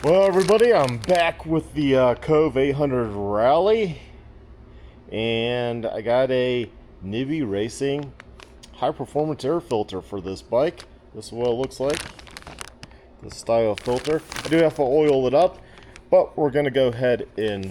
Well, everybody, I'm back with the Kove 800 Rally, and I got a Nibbi Racing high performance air filter for this bike. This is what it looks like, the style filter. I do have to oil it up, but we're going to go ahead and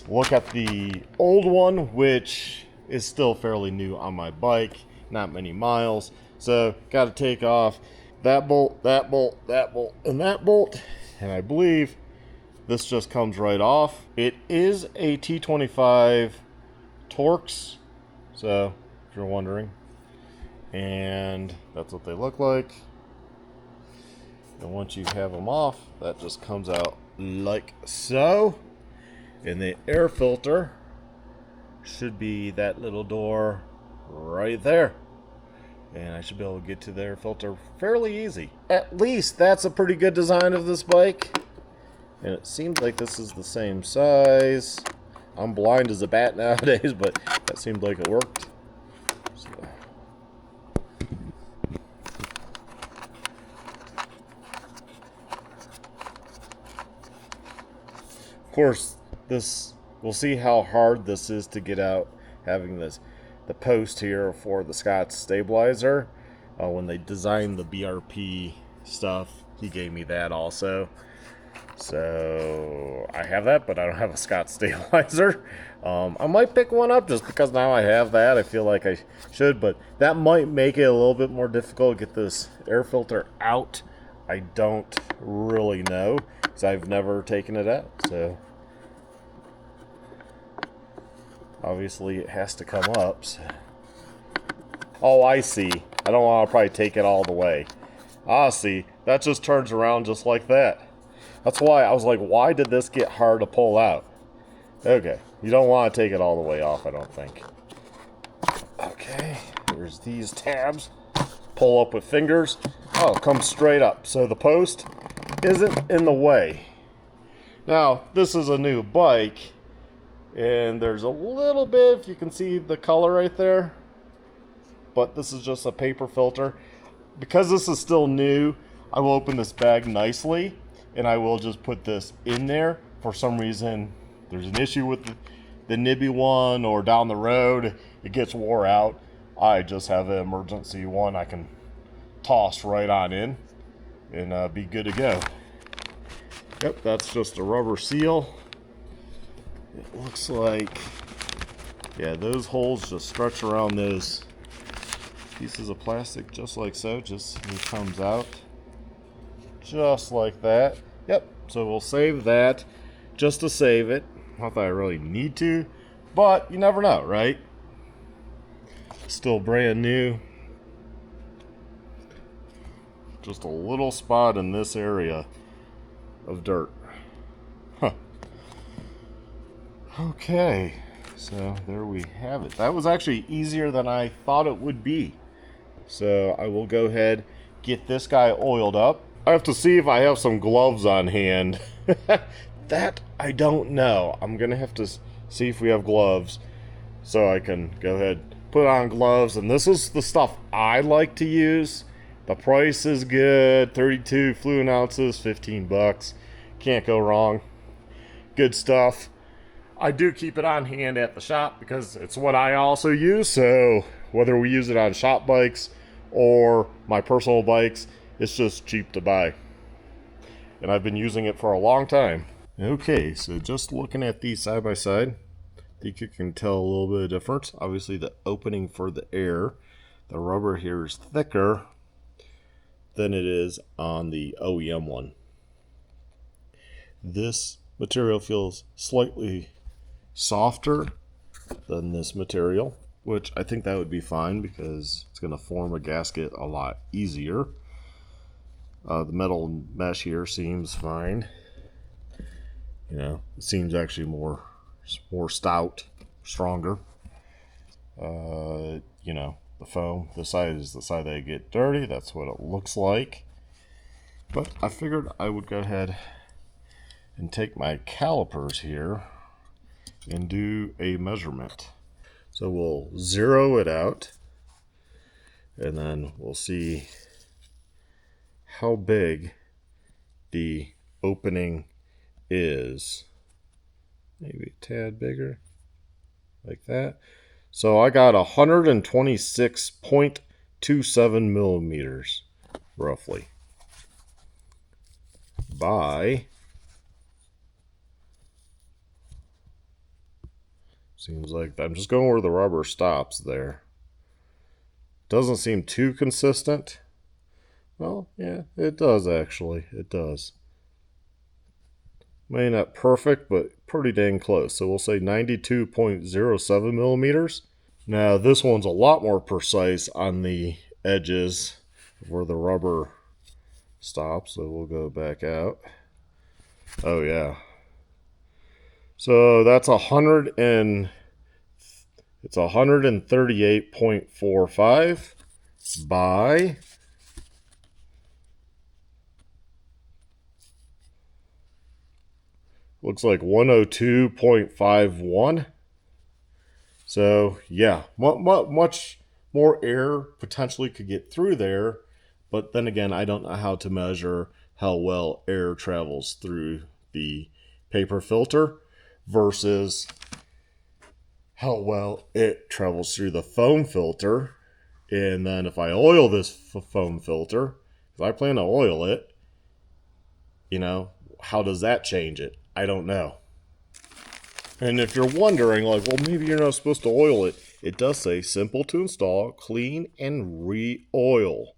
look at the old one, which is still fairly new on my bike, not many miles. So, got to take off that bolt, that bolt, that bolt, and that bolt. And I believe this just comes right off. It is a T25 Torx, so if you're wondering. And that's what they look like. And once you have them off, that just comes out like so. And the air filter should be that little door right there. And I should be able to get to the air filter fairly easy. At least that's a pretty good design of this bike. And it seems like this is the same size. I'm blind as a bat nowadays, but that seemed like it worked. So. Of course, we'll see how hard this is to get out, having the post here for the Scott's stabilizer. When they designed the BRP stuff, he gave me that also. So I have that, but I don't have a Scott stabilizer. I might pick one up just because now I have that. I feel like I should, but that might make it a little bit more difficult to get this air filter out. I don't really know because I've never taken it out. So obviously it has to come up. So. Oh, I see. I don't want to probably take it all the way. Ah, see. That just turns around just like that. That's why I was like, why did this get hard to pull out? Okay. You don't want to take it all the way off, I don't think. Okay. There's these tabs. Pull up with fingers. Oh, it comes straight up. So the post isn't in the way. Now, this is a new bike. And there's a little bit, if you can see the color right there. But this is just a paper filter. Because this is still new, I will open this bag nicely. And I will just put this in there. For some reason, there's an issue with the Nibbi one, or down the road, it gets wore out. I just have an emergency one I can toss right on in and be good to go. Yep, that's just a rubber seal. It looks like, yeah, those holes just stretch around those pieces of plastic just like so. Just it comes out just like that. Yep, so we'll save that just to save it. Not that I really need to, but you never know, right? Still brand new. Just a little spot in this area of dirt. Huh. Okay, so there we have it. That was actually easier than I thought it would be. So I will go ahead, get this guy oiled up. I have to see if I have some gloves on hand. That I don't know. I'm gonna have to see if we have gloves so I can go ahead, put on gloves. And this is the stuff I like to use. The price is good. 32 fluid ounces, 15 bucks. Can't go wrong. Good stuff. I do keep it on hand at the shop because it's what I also use. So whether we use it on shop bikes or my personal bikes, it's just cheap to buy. And I've been using it for a long time. Okay, so just looking at these side by side, I think you can tell a little bit of difference. Obviously the opening for the air, the rubber here is thicker than it is on the OEM one. This material feels slightly softer than this material, which I think that would be fine because it's going to form a gasket a lot easier. The metal mesh here seems fine. You know, it seems actually more stout, stronger. You know, the foam, the side is the side that get dirty. That's what it looks like. But I figured I would go ahead and take my calipers here and do a measurement. So we'll zero it out and then we'll see how big the opening is. Maybe a tad bigger, like that. So I got 126.27 millimeters, roughly, by, seems like, I'm just going where the rubber stops there. Doesn't seem too consistent. Well, yeah, it does actually. It does. Maybe not perfect, but pretty dang close. So we'll say 92.07 millimeters. Now this one's a lot more precise on the edges where the rubber stops. So we'll go back out. Oh yeah. So that's 138.45 by, looks like 102.51. So yeah, much more air potentially could get through there, but then again, I don't know how to measure how well air travels through the paper filter versus how well it travels through the foam filter. And then if I oil this foam filter, because I plan to oil it, how does that change it? I don't know. And if you're wondering, like, well, maybe you're not supposed to oil it, it does say simple to install, clean, and re-oil.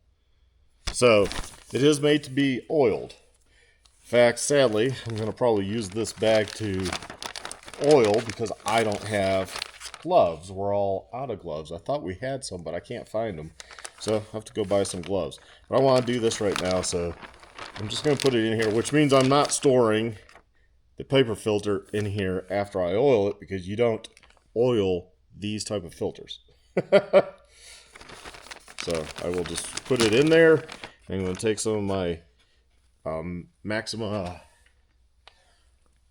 So it is made to be oiled. In fact, sadly, I'm going to probably use this bag to oil because I don't have gloves. We're all out of gloves. I thought we had some, but I can't find them. So I have to go buy some gloves. But I want to do this right now, so I'm just going to put it in here, which means I'm not storing the paper filter in here after I oil it, because you don't oil these type of filters. So I will just put it in there. I'm going to take some of my Maxima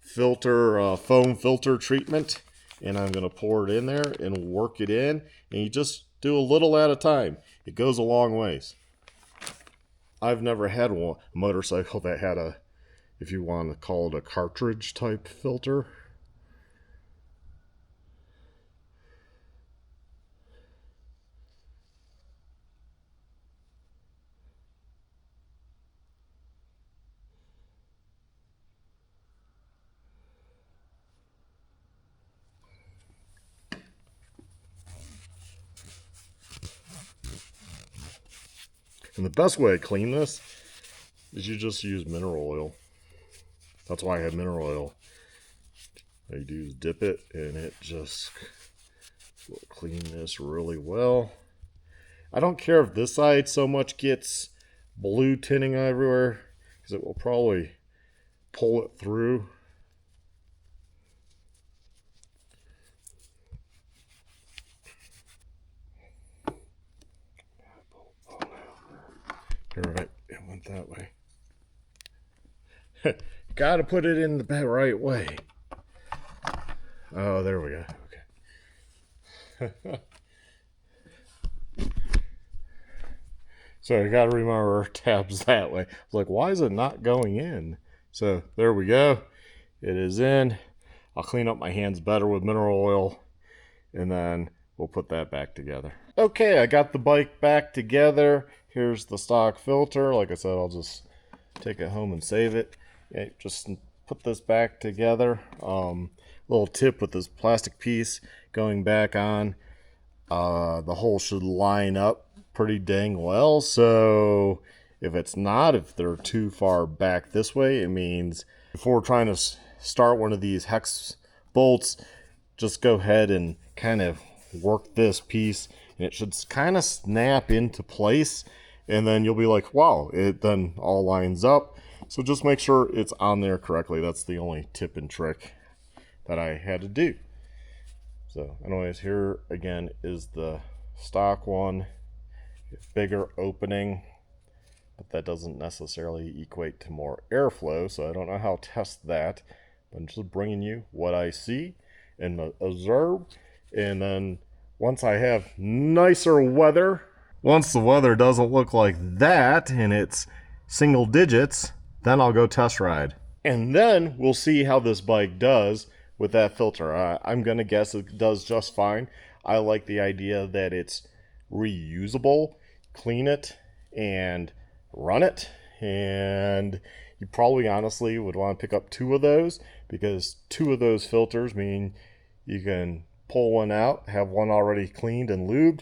filter foam filter treatment, and I'm going to pour it in there and work it in, and you just do a little at a time. It goes a long ways. I've never had a motorcycle that had a, if you want to call it, a cartridge type filter. And the best way to clean this is you just use mineral oil. That's why I have mineral oil. All you do is dip it, and it just will clean this really well. I don't care if this side so much gets blue tinting everywhere, because it will probably pull it through. You're right, it went that way. Gotta put it in the right way. Oh, there we go. Okay. So I gotta remember tabs that way. I was like, why is it not going in? So there we go. It is in. I'll clean up my hands better with mineral oil, and then we'll put that back together. Okay, I got the bike back together. Here's the stock filter. Like I said, I'll just take it home and save it. Yeah, just put this back together. Little tip with this plastic piece going back on. The hole should line up pretty dang well. So if it's not, if they're too far back this way, it means before trying to start one of these hex bolts, just go ahead and kind of work this piece, and it should kind of snap into place, and then you'll be like, wow, it then all lines up. So just make sure it's on there correctly. That's the only tip and trick that I had to do. So anyways, here again is the stock one. Bigger opening, but that doesn't necessarily equate to more airflow, so I don't know how to test that. I'm just bringing you what I see and observe, and then once I have nicer weather, once the weather doesn't look like that and it's single digits, then I'll go test ride. And then we'll see how this bike does with that filter. I'm going to guess it does just fine. I like the idea that it's reusable. Clean it and run it. And you probably honestly would want to pick up 2 of those, because 2 of those filters mean you can pull one out, have one already cleaned and lubed,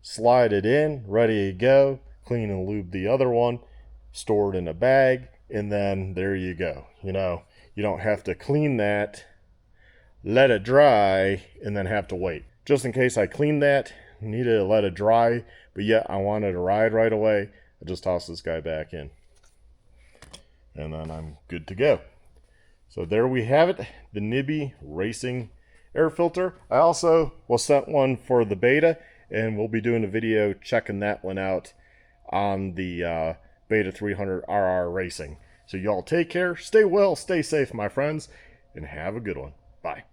slide it in, ready to go, clean and lube the other one, store it in a bag, and then there you go. You know, you don't have to clean that, let it dry, and then have to wait. Just in case I cleaned that, needed to let it dry, but yet I wanted to ride right away, I just toss this guy back in. And then I'm good to go. So there we have it, the Nibbi Racing air filter. I also was sent one for the beta, and we'll be doing a video checking that one out on the Beta 300RR Racing. So y'all take care, stay well, stay safe, my friends, and have a good one. Bye.